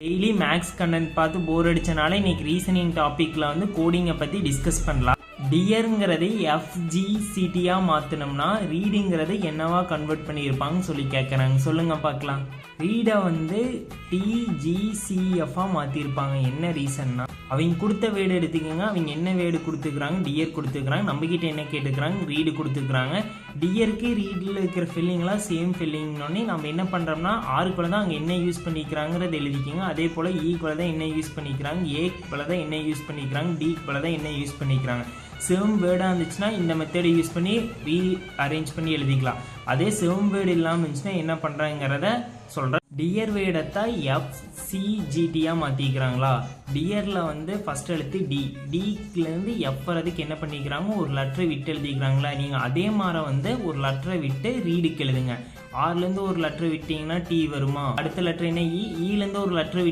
Daily maths content பார்த்து போர் அடிச்சனால இன்னைக்கு reasoning டாபிக்ல வந்து கோடிங்கை பத்தி டிஸ்கஸ் பண்ணலாம். டியருங்கிறதை FGCTயா மாத்தினோம்னா ரீடுங்கிறது என்னவா கன்வெர்ட் பண்ணியிருப்பாங்கன்னு சொல்லி கேட்குறாங்க. சொல்லுங்க பார்க்கலாம். ரீடை வந்து TGCFா மாத்திருப்பாங்க. என்ன ரீசன்னா அவங்க கொடுத்த வேர்டு எடுத்துக்கோங்க. அவங்க என்ன வேர்டு கொடுத்துக்கிறாங்க? டியர் கொடுத்துக்கிறாங்க. நம்மகிட்ட என்ன கேட்டுக்கிறாங்க? ரீடு கொடுத்துக்கிறாங்க. டியருக்கு ரீடில் இருக்கிற ஃபில்லிங்லாம் சேம் ஃபில்லிங்னோடனே நம்ம என்ன பண்ணுறோம்னா ஆறுக்குள்ள தான் அங்கே என்ன யூஸ் பண்ணிக்கிறாங்கிறது எழுதிக்கோங்க. அதே போல் ஈக்குள்ள தான் என்ன யூஸ் பண்ணிக்கிறாங்க, ஏக்குள்ள தான் என்ன யூஸ் பண்ணிக்கிறாங்க, டிக்குள்ள தான் என்ன யூஸ் பண்ணிக்கிறாங்க. சேம் வேர்டாக இருந்துச்சுன்னா இந்த மெத்தடை யூஸ் பண்ணி அரேஞ்ச் பண்ணி எழுதிக்கலாம். அதே சேம் வேர்டு இல்லாமல் இருந்துச்சுன்னா என்ன பண்ணுறாங்கிறத சொல்கிறேன். டியர் வேர்டை FCGTயா மாற்றிக்கிறாங்களா? டியரில் வந்து ஃபஸ்ட் எழுத்து டிக்குலேருந்து எஃப் வரதுக்கு என்ன பண்ணிக்கிறாங்க? ஒரு லெட்டரை விட்டு எழுதிக்கிறாங்களா? நீங்கள் அதே மாதிரி வந்து ஒரு லெட்டரை விட்டு ரீடுக்கு எழுதுங்க. ஆர்லேருந்து ஒரு லெட்டரை விட்டிங்கன்னா டி வருமா? அடுத்த லெட்டர் என்ன? ஈலேருந்து ஒரு லெட்டரை விட்டு